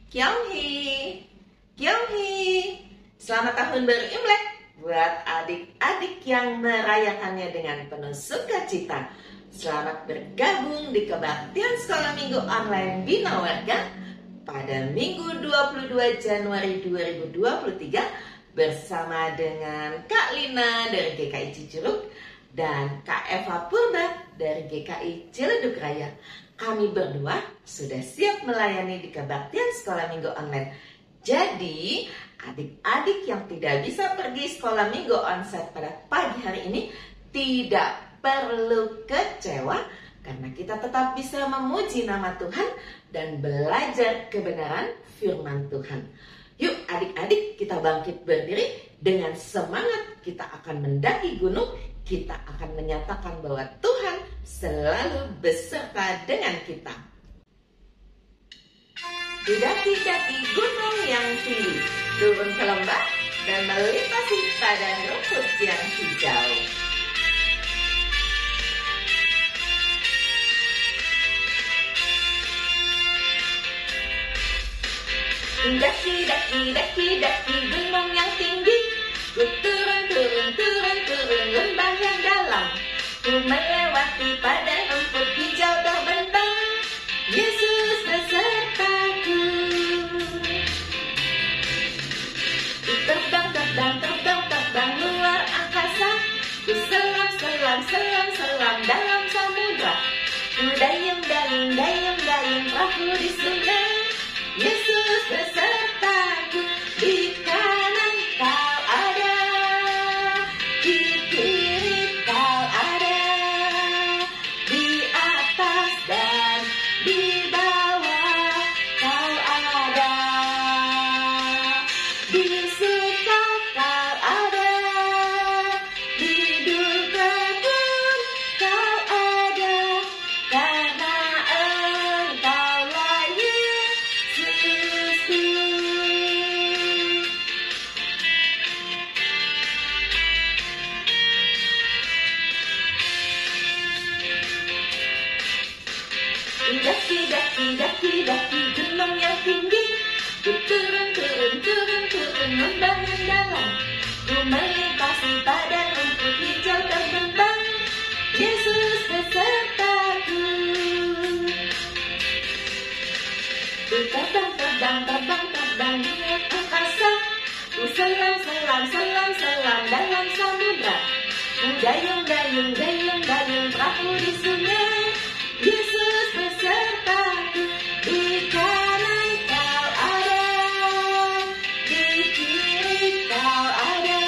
Kyonghi, Kyonghi. Selamat tahun baru Imlek buat adik-adik yang merayakannya dengan penuh sukacita. Selamat bergabung di kebaktian sekolah minggu online Bina Warga pada Minggu 22 Januari 2023 bersama dengan Kak Lina dari GKI Cicurug dan Kak Eva Purba dari GKI Ciledug Raya. Kami berdua sudah siap melayani di kebaktian sekolah minggu online. Jadi, adik-adik yang tidak bisa pergi sekolah minggu onsite pada pagi hari ini tidak perlu kecewa karena kita tetap bisa memuji nama Tuhan dan belajar kebenaran firman Tuhan. Yuk adik-adik, kita bangkit berdiri dengan semangat. Kita akan mendaki gunung. Kita akan menyatakan bahwa Tuhan selalu beserta dengan kita. Didaki-daki gunung yang tinggi, turun ke lembah dan melintasi padang rumput yang hijau. Daki-daki gunung yang tinggi, ku turun lembah yang dalam, ku melewati padang rumput hijau terbentang, Yesus besertaku. Ku terbang luar angkasa, ku selam dalam samudra, ku dayung perahu di sungai, Yesus besertaku. Di kanan kau ada, di kiri kau ada, di atas dan di bawah kau ada, di suka kau ada, di duka pun kau ada, karena Engkaulah Yesusku. Daki gunung yang tinggi, ku turun lembah yang dalam, ku melintasi padang rumput hijau terbentang, Yesus besertaku. Ku terbang di angkasa, ku selam dalam samudra, ku dayung perahu di sungai, Yesus besertaku. Di kanan kau ada, di kiri kau ada,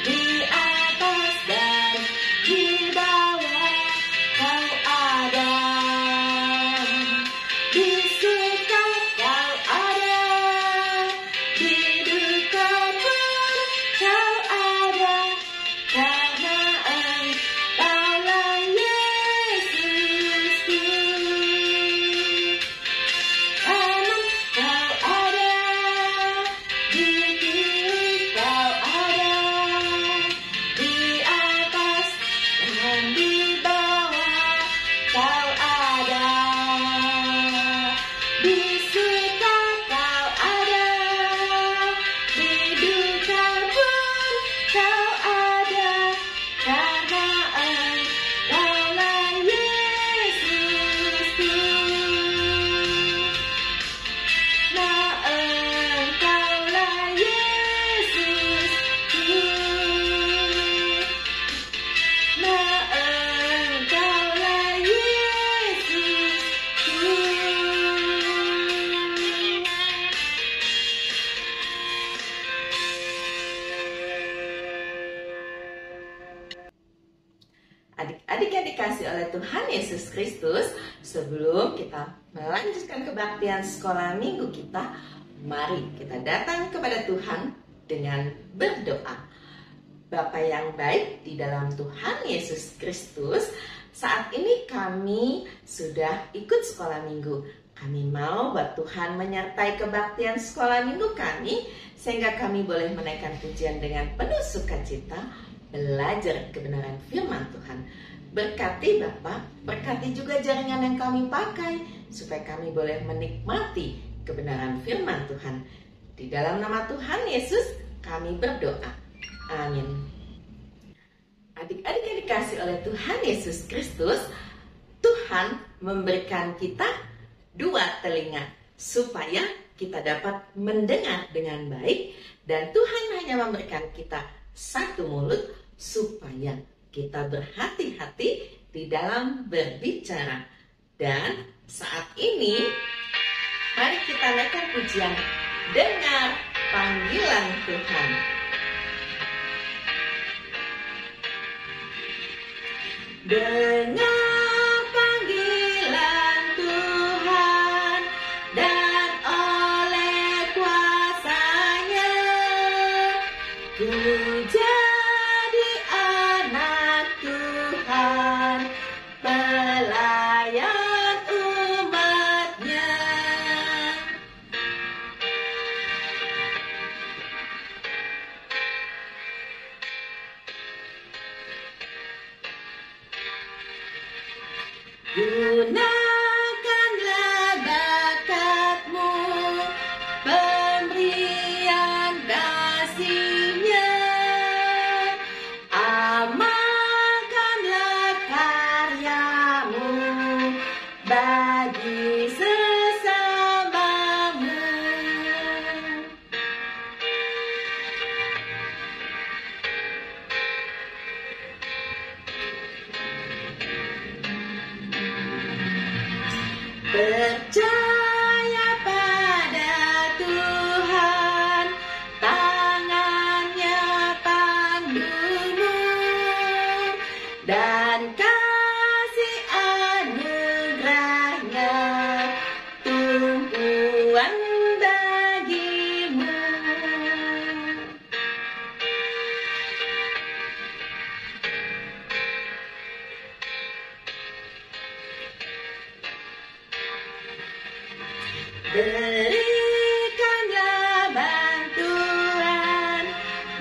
di atas dan di bawah kau ada, di suka kau ada, di duka pun kau ada, karena Engkaulah Yesusku. Kanan kau ada, di kiri kau ada, di atas dan di bawah kau ada, di suka kau ada, di duka pun kau ada, karena Engkaulah Yesusku. Nah, Engkaulah Yesusku. Nah, Engkaulah Yesusku. Adik-adik yang dikasih oleh Tuhan Yesus Kristus, sebelum kita melanjutkan kebaktian sekolah minggu kita, mari kita datang kepada Tuhan dengan berdoa. Bapa yang baik di dalam Tuhan Yesus Kristus, saat ini kami sudah ikut sekolah minggu. Kami mau buat Tuhan menyertai kebaktian sekolah minggu kami, sehingga kami boleh menaikkan pujian dengan penuh sukacita, belajar kebenaran firman Tuhan. Berkati Bapak, berkati juga jaringan yang kami pakai, supaya kami boleh menikmati kebenaran firman Tuhan. Di dalam nama Tuhan Yesus kami berdoa. Amin. Adik-adik yang dikasih oleh Tuhan Yesus Kristus, Tuhan memberikan kita dua telinga supaya kita dapat mendengar dengan baik, dan Tuhan hanya memberikan kita satu mulut supaya kita berhati-hati di dalam berbicara. Dan saat ini mari kita naikkan pujian Dengar Panggilan Tuhan. Dengar panggilan Tuhan, dan oleh kuasa-Nya ku jadi anak Tuhan, pelayan umat-Nya. Gunakanlah bakatmu, pemberian kasih-Nya, amalkanlah karyamu bagi sesamamu. Percaya pada Tuhan, tangan-Nya pandumu, dan kasih anugerah-Nya tumpuan bagimu. Berikanlah bantuan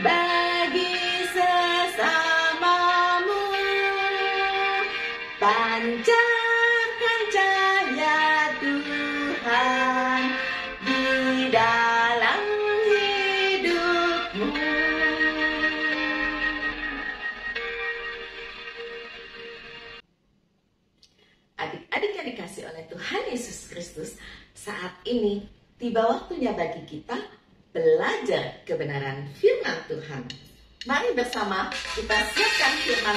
bagi sesamamu, pancarkan cahaya Tuhan di dalam hidupmu. Adik-adik yang dikasih oleh Tuhan Yesus Kristus, saat ini tiba waktunya bagi kita belajar kebenaran firman Tuhan. Mari bersama kita siapkan firman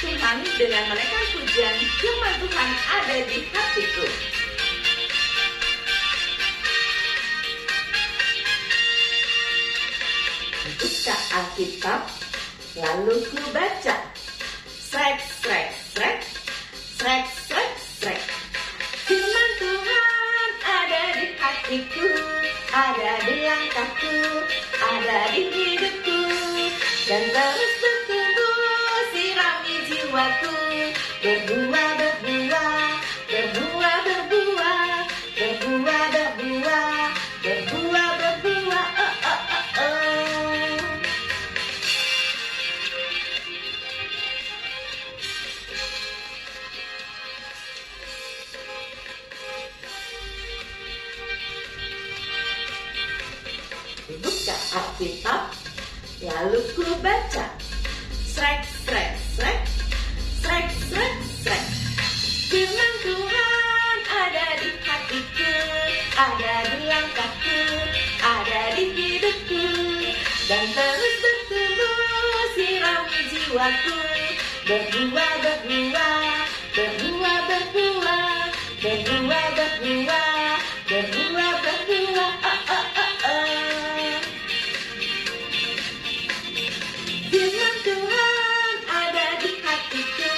Tuhan dengan menaikkan pujian firman Tuhan ada di hatiku. Buka Alkitab, lalu ku baca. Srek, srek, srek, srek, srek, srek. Firman Tuhan ada di hatiku, ada di langkahku, ada di hidupku, dan terus bertumbuh sirami jiwaku, berbuah, berbuah, berbuah, berbuah, berbuah, berbuah, berbuah, berbuah, oh, oh, oh, oh. Buka Alkitab, lalu ku baca. Srek, srek, srek, srek, srek, srek. Firman Tuhan ada di hatiku, ada di langkahku, ada di hidupku, dan terus bertumbuh sirami jiwaku, berbuah, berbuah, berbuah, berbuah, berbuah, berbuah, berbuah, berbuah, oh, oh, oh, oh. Firman Tuhan ada di hatiku,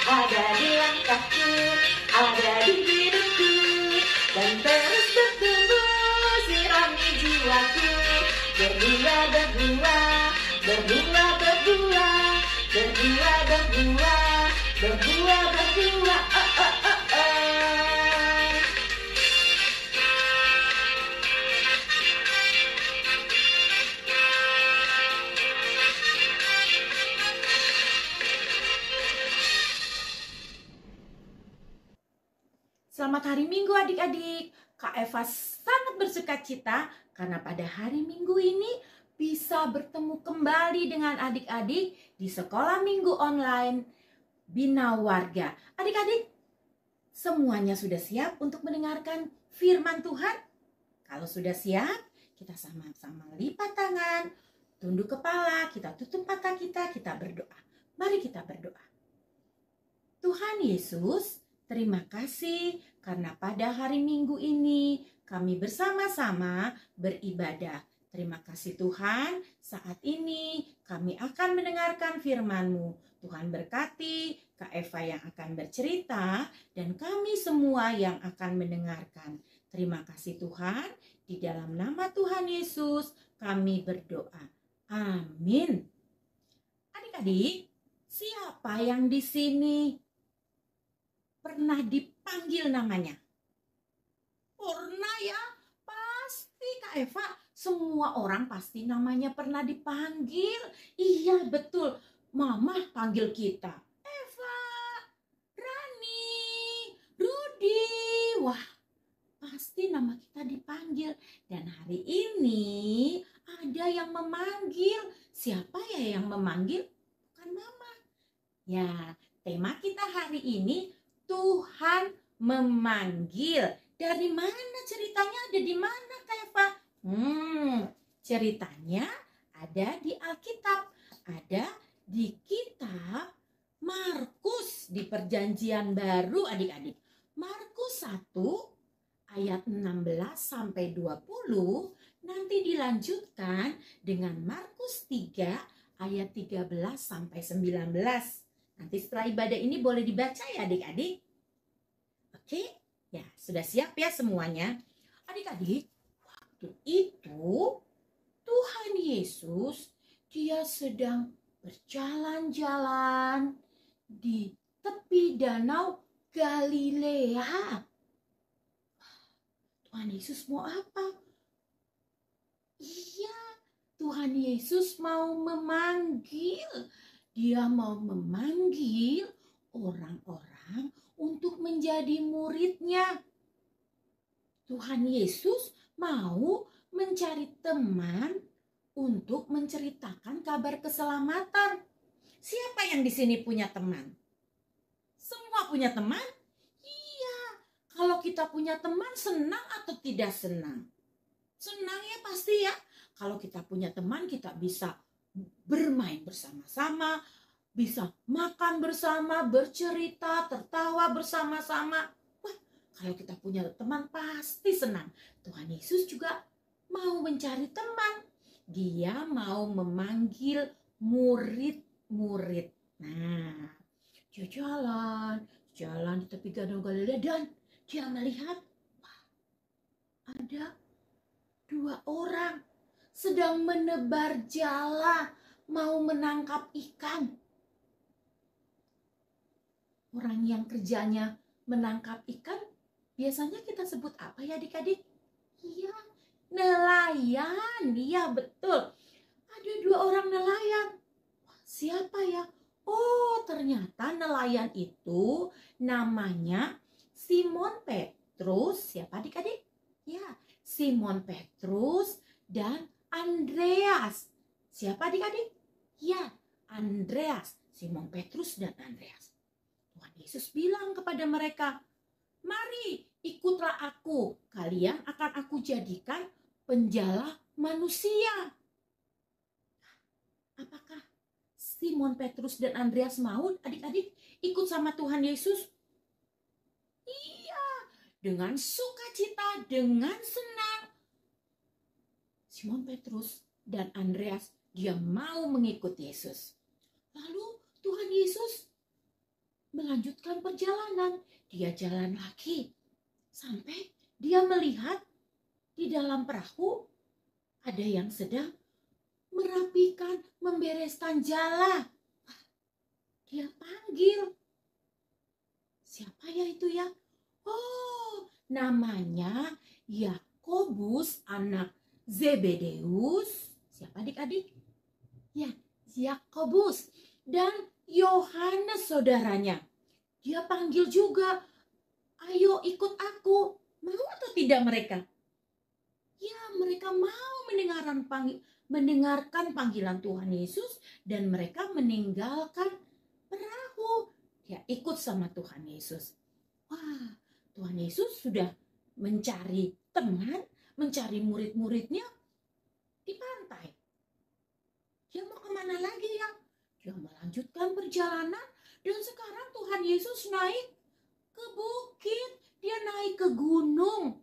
ada di langkahku, ada di hidupku, dan terus bertumbuh sirami jiwaku, berbuah, berbuah, berbuah, berbuah, berbuah, berbuah, berbuah, berbuah, oh, oh, oh, oh. Selamat hari Minggu adik-adik. Kak Eva sangat bersukacita karena pada hari Minggu ini bisa bertemu kembali dengan adik-adik di sekolah minggu online Bina Warga. Adik-adik, semuanya sudah siap untuk mendengarkan firman Tuhan? Kalau sudah siap, kita sama-sama lipat tangan, tunduk kepala, kita tutup mata kita berdoa. Mari kita berdoa. Tuhan Yesus, terima kasih karena pada hari Minggu ini kami bersama-sama beribadah. Terima kasih Tuhan, saat ini kami akan mendengarkan firman-Mu. Tuhan berkati Kak Eva yang akan bercerita dan kami semua yang akan mendengarkan. Terima kasih Tuhan, di dalam nama Tuhan Yesus kami berdoa. Amin. Adik-adik, siapa yang di sini pernah dipanggil namanya? Pernah ya? Pasti Kak Eva, semua orang pasti namanya pernah dipanggil. Iya betul, Mama panggil kita. Eva, Rani, Rudi. Wah, pasti nama kita dipanggil. Dan hari ini ada yang memanggil. Siapa ya yang memanggil? Bukan Mama. Ya, tema kita hari ini Tuhan memanggil. Dari mana ceritanya? Ada di mana Kak Eva? Ceritanya ada di Alkitab. Ada di kitab Markus di Perjanjian Baru adik-adik. Markus 1 ayat 16 sampai 20 nanti dilanjutkan dengan Markus 3 ayat 13 sampai 19. Nanti setelah ibadah ini boleh dibaca ya adik-adik. Oke? Ya, sudah siap ya semuanya? Adik-adik, waktu itu Tuhan Yesus dia sedang berjalan-jalan di tepi danau Galilea. Tuhan Yesus mau apa? Iya, Tuhan Yesus mau memanggil. Dia mau memanggil orang-orang untuk menjadi muridnya. Tuhan Yesus mau mencari teman untuk menceritakan kabar keselamatan. Siapa yang di sini punya teman? Semua punya teman? Iya. Kalau kita punya teman, senang atau tidak senang? Senang ya pasti ya. Kalau kita punya teman, kita bisa bermain bersama-sama, bisa makan bersama, bercerita, tertawa bersama-sama. Wah, kalau kita punya teman pasti senang. Tuhan Yesus juga mau mencari teman. Dia mau memanggil murid-murid. Nah, dia jalan di tepi danau Galilea dan dia melihat ada 2 orang sedang menebar jala mau menangkap ikan. Orang yang kerjanya menangkap ikan biasanya kita sebut apa ya adik-adik? Iya, nelayan. Iya betul. Ada 2 orang nelayan. Siapa ya? Oh, ternyata nelayan itu namanya Simon Petrus. Siapa adik-adik? Ya, Simon Petrus dan Andreas. Siapa adik-adik? Ya, Andreas. Simon Petrus dan Andreas. Tuhan Yesus bilang kepada mereka, "Mari, ikutlah aku. Kalian akan aku jadikan penjala manusia." Apakah Simon Petrus dan Andreas mau adik-adik ikut sama Tuhan Yesus? Iya, dengan sukacita, dengan senang. Simon Petrus dan Andreas dia mau mengikuti Yesus. Lalu Tuhan Yesus melanjutkan perjalanan. Dia jalan lagi sampai dia melihat di dalam perahu ada yang sedang merapikan, membereskan jala. Dia panggil. Siapa ya itu ya? Oh, namanya Yakobus anak Zebedeus. Siapa adik-adik? Ya, Yakobus dan Yohanes saudaranya. Dia panggil juga, "Ayo ikut aku." Mau atau tidak mereka? Ya, mereka mau mendengarkan panggilan Tuhan Yesus dan mereka meninggalkan perahu. Dia ikut sama Tuhan Yesus. Wah, Tuhan Yesus sudah mencari teman, mencari murid-muridnya di pantai. Dia mau kemana lagi ya? Dia melanjutkan perjalanan dan sekarang Tuhan Yesus naik ke bukit. Dia naik ke gunung.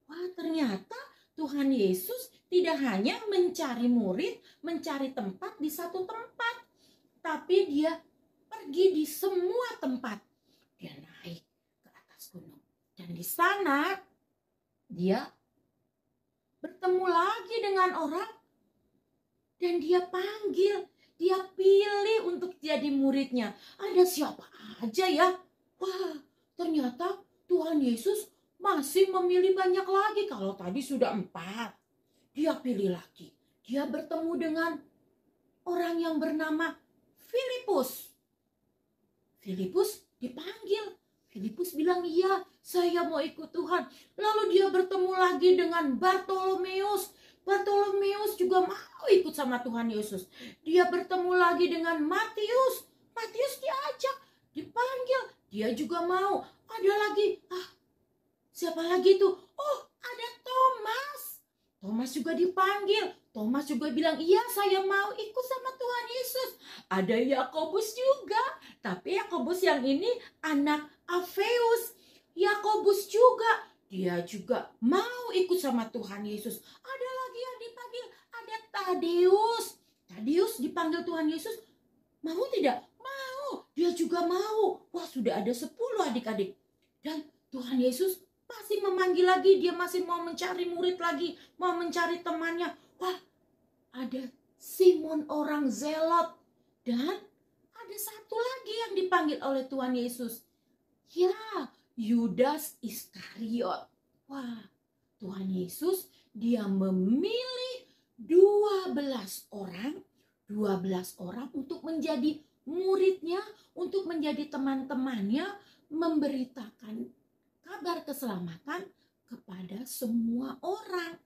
Wah, ternyata Tuhan Yesus tidak hanya mencari murid, mencari tempat di satu tempat, tapi dia pergi di semua tempat. Dia naik ke atas gunung. Dan di sana dia bertemu lagi dengan orang dan dia panggil, dia pilih untuk jadi muridnya. Ada siapa aja ya? Wah, ternyata Tuhan Yesus masih memilih banyak lagi. Kalau tadi sudah 4, dia pilih lagi. Dia bertemu dengan orang yang bernama Filipus. Filipus dipanggil. Filipus bilang, iya, saya mau ikut Tuhan. Lalu dia bertemu lagi dengan Bartolomeus. Bartolomeus juga mau ikut sama Tuhan Yesus. Dia bertemu lagi dengan Matius. Matius diajak, dipanggil. Dia juga mau. Ada lagi, siapa lagi tuh? Oh, ada Thomas. Thomas juga dipanggil. Thomas juga bilang, iya, saya mau ikut sama Tuhan Yesus. Ada Yakobus juga. Tapi Yakobus yang ini anak Alfeus. Yakobus juga. Dia juga mau ikut sama Tuhan Yesus. Ada lagi yang dipanggil. Ada Tadeus. Tadeus dipanggil Tuhan Yesus. Mau tidak? Mau. Dia juga mau. Wah, sudah ada 10 adik-adik. Dan Tuhan Yesus masih memanggil lagi, dia masih mau mencari murid lagi, mau mencari temannya. Wah, ada Simon orang Zelot. Dan ada satu lagi yang dipanggil oleh Tuhan Yesus. Ya, Yudas Iskariot. Wah, Tuhan Yesus dia memilih 12 orang untuk menjadi muridnya, untuk menjadi teman-temannya, memberitakan kabar keselamatan kepada semua orang.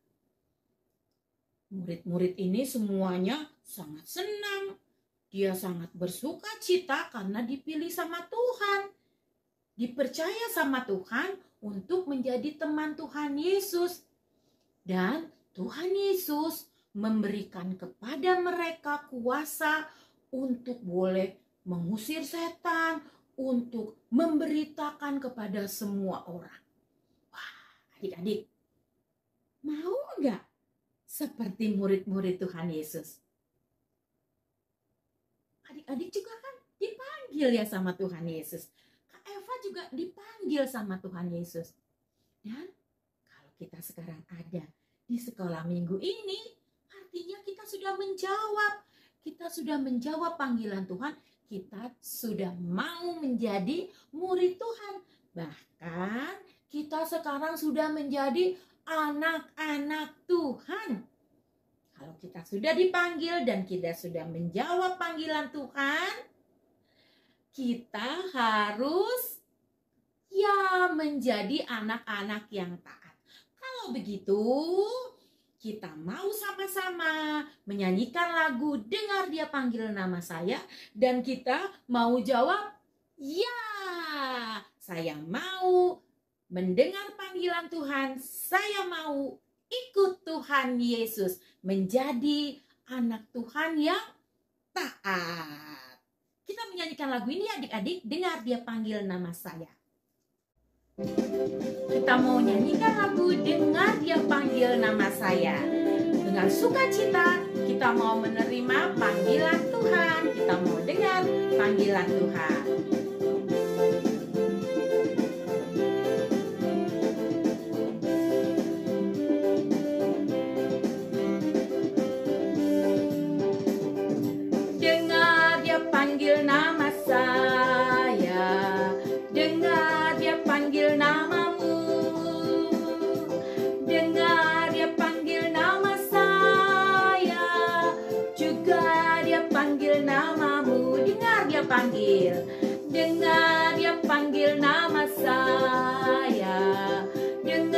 Murid-murid ini semuanya sangat senang. Dia sangat bersuka cita karena dipilih sama Tuhan. Dipercaya sama Tuhan untuk menjadi teman Tuhan Yesus. Dan Tuhan Yesus memberikan kepada mereka kuasa untuk boleh mengusir setan, untuk memberitakan kepada semua orang. Wah, adik-adik, mau enggak seperti murid-murid Tuhan Yesus? Adik-adik juga kan dipanggil ya sama Tuhan Yesus. Kak Eva juga dipanggil sama Tuhan Yesus. Dan kalau kita sekarang ada di sekolah minggu ini, artinya kita sudah menjawab. Kita sudah menjawab panggilan Tuhan. Kita sudah mau menjadi murid Tuhan. Bahkan kita sekarang sudah menjadi anak-anak Tuhan. Kalau kita sudah dipanggil dan kita sudah menjawab panggilan Tuhan, kita harus ya menjadi anak-anak yang taat. Kalau begitu, kita mau sama-sama menyanyikan lagu Dengar Dia Panggil Nama Saya. Dan kita mau jawab, ya, saya mau mendengar panggilan Tuhan. Saya mau ikut Tuhan Yesus menjadi anak Tuhan yang taat. Kita menyanyikan lagu ini adik-adik, Dengar Dia Panggil Nama Saya. Kita mau nyanyikan lagu Dengar Dia Panggil Nama Saya. Dengan sukacita kita mau menerima panggilan Tuhan. Kita mau dengar panggilan Tuhan. Dengar Dia panggil nama saya. Dengar Dia panggil namamu. Dengar Dia panggil nama saya. Juga Dia panggil namamu. Dengar Dia panggil. Dengar Dia panggil nama saya. Dengar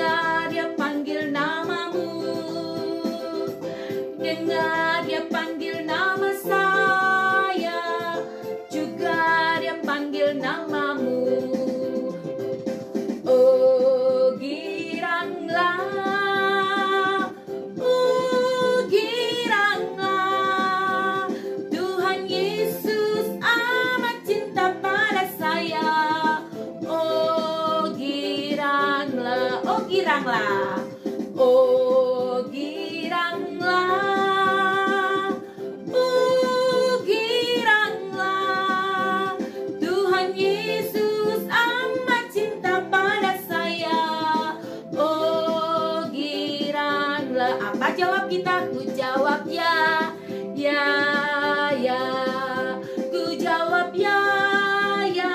Apa jawab kita? Ku jawab ya. Ya, ya. Ku jawab ya, ya,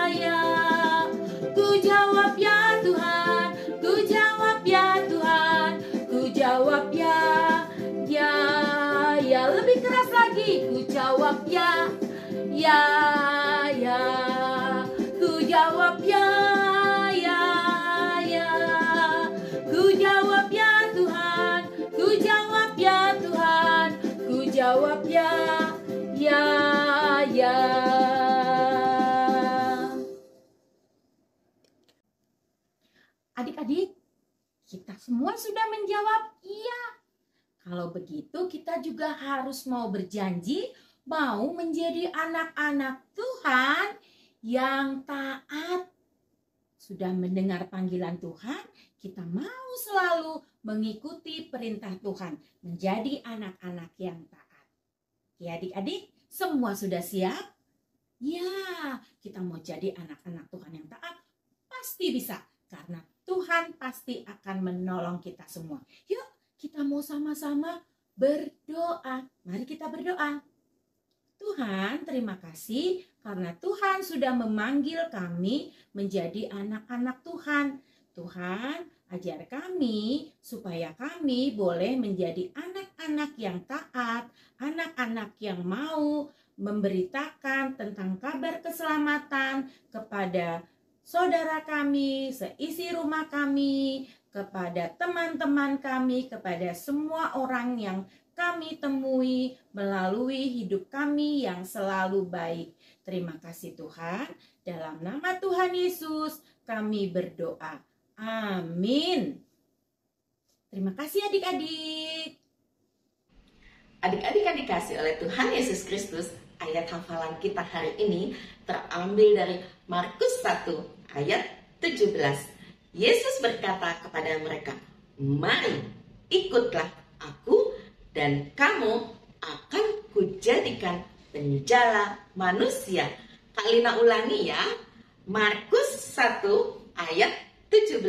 ya. Ku jawab ya Tuhan. Ku jawab ya Tuhan. Ku jawab ya, ya, ya. Lebih keras lagi. Ku jawab ya, ya, ya. Ku jawab ya, ya, ya. Ku jawab ya Tuhan. Ku jawab ya Tuhan. Ku jawab ya, ya, ya. Adik-adik, kita semua sudah menjawab iya. Kalau begitu kita juga harus mau berjanji mau menjadi anak-anak Tuhan yang taat. Sudah mendengar panggilan Tuhan, kita mau selalu mengikuti perintah Tuhan, menjadi anak-anak yang taat. Ya adik-adik, semua sudah siap? Ya, kita mau jadi anak-anak Tuhan yang taat, pasti bisa. Karena Tuhan pasti akan menolong kita semua. Yuk, kita mau sama-sama berdoa. Mari kita berdoa. Tuhan, terima kasih karena Tuhan sudah memanggil kami menjadi anak-anak Tuhan. Tuhan, ajar kami supaya kami boleh menjadi anak-anak yang taat, anak-anak yang mau memberitakan tentang kabar keselamatan kepada saudara kami, seisi rumah kami, kepada teman-teman kami, kepada semua orang yang kami temui melalui hidup kami yang selalu baik. Terima kasih Tuhan. Dalam nama Tuhan Yesus kami berdoa. Amin. Terima kasih adik-adik. Adik-adik yang dikasih oleh Tuhan Yesus Kristus, ayat hafalan kita hari ini terambil dari Markus 1 ayat 17. Yesus berkata kepada mereka, "Mari, ikutlah aku dan kamu akan kujadikan penjala manusia." Kalina ulangi ya. Markus 1 ayat 17.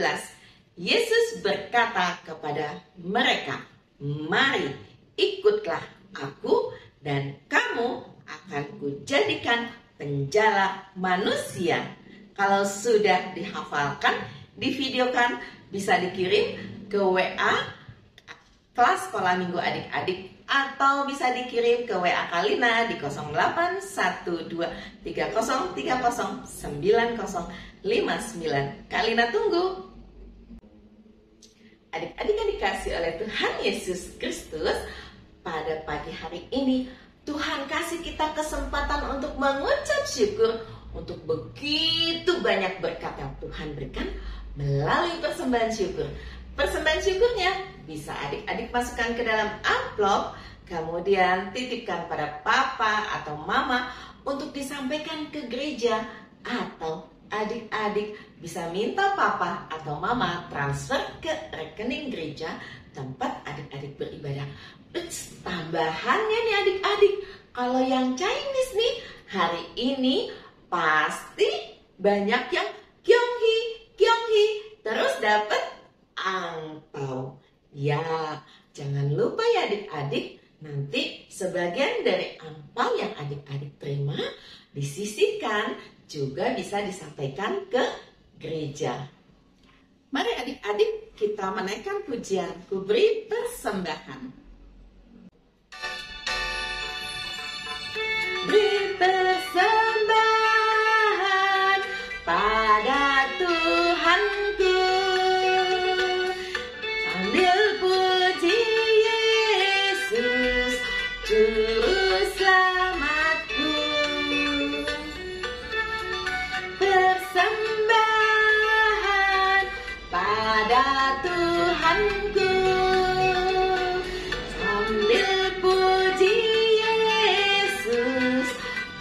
Yesus berkata kepada mereka, "Mari, ikutlah aku dan kamu akan kujadikan penjala manusia." Kalau sudah dihafalkan, divideokan, bisa dikirim ke WA kelas sekolah minggu adik-adik atau bisa dikirim ke WA Kalina di 081230309059. Kalina tunggu. Adik-adik yang dikasih oleh Tuhan Yesus Kristus, pada pagi hari ini Tuhan kasih kita kesempatan untuk mengucap syukur untuk begitu banyak berkat yang Tuhan berikan melalui persembahan syukur. Persembahan syukurnya bisa adik-adik masukkan ke dalam amplop, kemudian titipkan pada papa atau mama untuk disampaikan ke gereja, atau adik-adik bisa minta papa atau mama transfer ke rekening gereja tempat adik-adik beribadah. Tambahannya nih adik-adik, kalau yang Chinese nih, hari ini pasti banyak yang kyonghi, kyonghi, terus dapat angpau. Ya, jangan lupa ya adik-adik, nanti sebagian dari angpau yang adik-adik terima disisihkan, juga bisa disampaikan ke gereja. Mari adik-adik kita menaikkan pujian, ku beri persembahan. Beri persembahan pada Tuhanku, sambil puji Yesus Juru Selamatku. Persembahan pada Tuhanku, sambil puji Yesus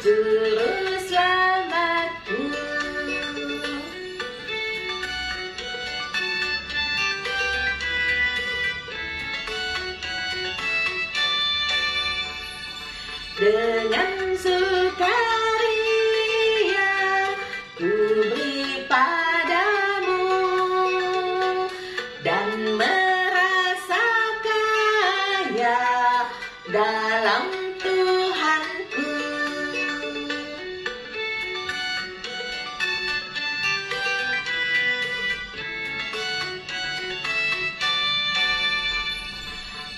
Juru Selamatku. Dengan sukaria ku beri padamu dan merasa dalam Tuhanku.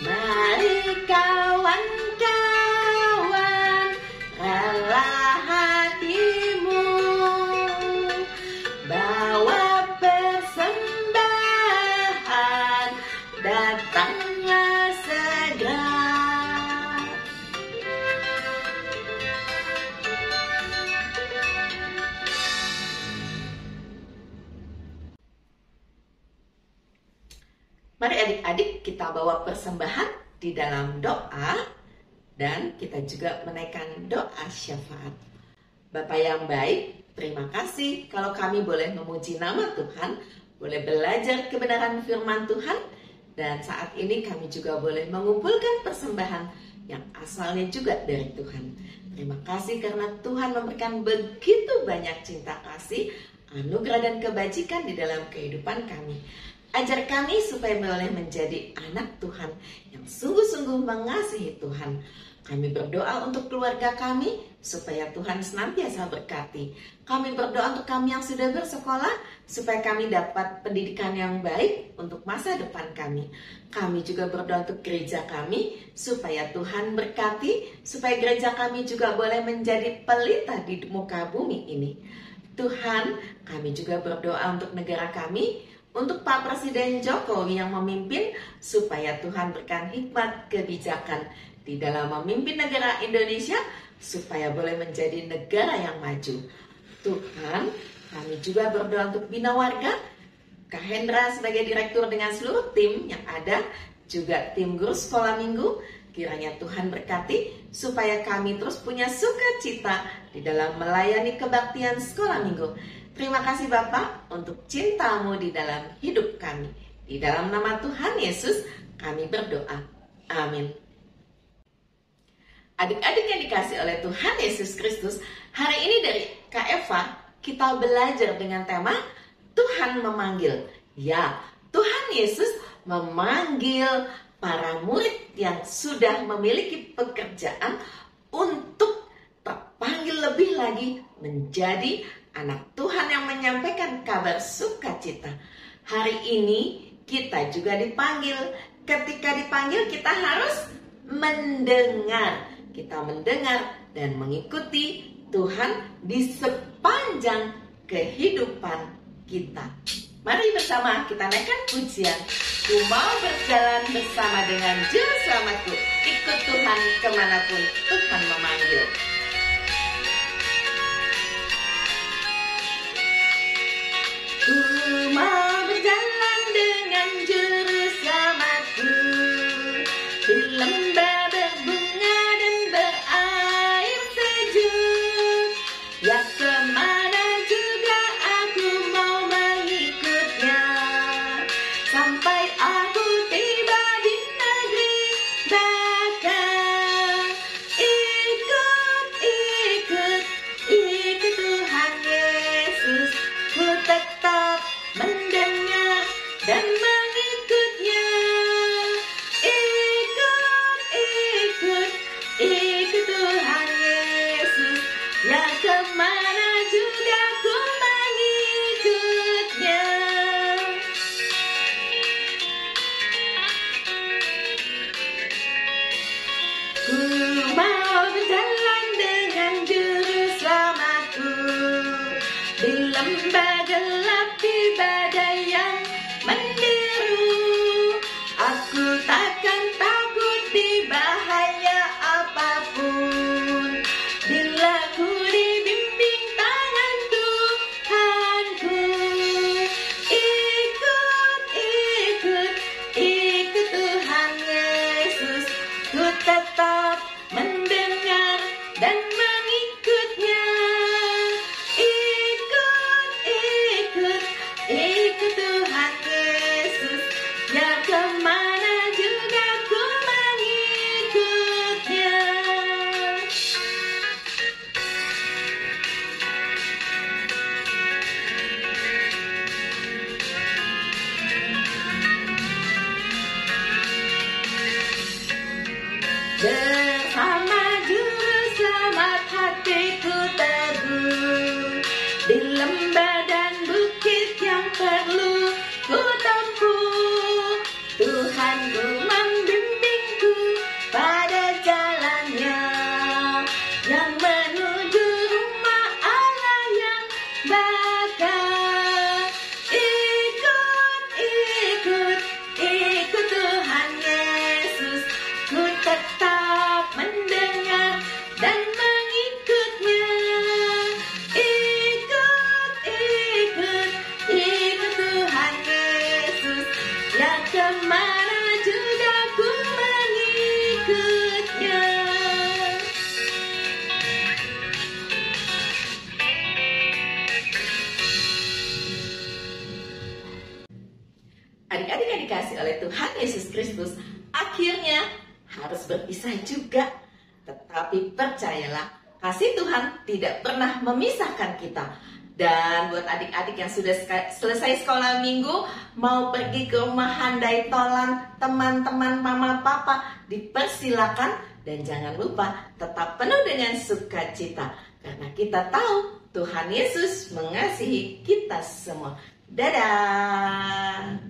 Mari kawan-kawan, rela hatimu, bawa persembahan, datanglah segera. Mari adik-adik kita bawa persembahan di dalam doa dan kita juga menaikkan doa syafaat. Bapak yang baik, terima kasih kalau kami boleh memuji nama Tuhan, boleh belajar kebenaran firman Tuhan, dan saat ini kami juga boleh mengumpulkan persembahan yang asalnya juga dari Tuhan. Terima kasih karena Tuhan memberikan begitu banyak cinta kasih, anugerah dan kebajikan di dalam kehidupan kami. Ajar kami supaya boleh menjadi anak Tuhan yang sungguh-sungguh mengasihi Tuhan. Kami berdoa untuk keluarga kami supaya Tuhan senantiasa berkati. Kami berdoa untuk kami yang sudah bersekolah supaya kami dapat pendidikan yang baik untuk masa depan kami. Kami juga berdoa untuk gereja kami supaya Tuhan berkati, supaya gereja kami juga boleh menjadi pelita di muka bumi ini. Tuhan, kami juga berdoa untuk negara kami, untuk Pak Presiden Jokowi yang memimpin, supaya Tuhan berikan hikmat kebijakan di dalam memimpin negara Indonesia, supaya boleh menjadi negara yang maju. Tuhan, kami juga berdoa untuk Bina Warga, Kak Hendra sebagai direktur dengan seluruh tim yang ada, juga tim guru sekolah minggu. Kiranya Tuhan berkati supaya kami terus punya sukacita di dalam melayani kebaktian sekolah minggu. Terima kasih Bapak untuk cinta-Mu di dalam hidup kami. Di dalam nama Tuhan Yesus kami berdoa. Amin. Adik-adik yang dikasih oleh Tuhan Yesus Kristus, hari ini dari Kak Eva kita belajar dengan tema Tuhan memanggil. Ya, Tuhan Yesus memanggil para murid yang sudah memiliki pekerjaan untuk terpanggil lebih lagi menjadi anak Tuhan yang menyampaikan kabar sukacita. Hari ini kita juga dipanggil. Ketika dipanggil kita harus mendengar. Kita mendengar dan mengikuti Tuhan di sepanjang kehidupan kita. Mari bersama kita naikkan pujian. Ku mau berjalan bersama dengan Juru Selamatku, ikut Tuhan kemanapun Tuhan memanggil. Ku mau berjalan dengan Juru Selamatku di lembah berbunga dan berair sejuk. Ya kemana juga aku mau mengikutnya, sampai aku tiba di negeri baka. Ikut Tuhan Yesus, ku tetap mendengar dan mengikutnya. Ikut Tuhan Yesus, ya kemana juga ku mengikutnya. kemana juga ku mengikutnya. Adik-adik yang dikasih oleh Tuhan Yesus Kristus akhirnya harus berpisah juga. Tetapi percayalah, kasih Tuhan tidak pernah memisahkan kita. Dan buat adik-adik yang sudah selesai sekolah minggu, mau pergi ke rumah handai tolan teman-teman mama papa, dipersilakan. Dan jangan lupa tetap penuh dengan sukacita, karena kita tahu Tuhan Yesus mengasihi kita semua. Dadah!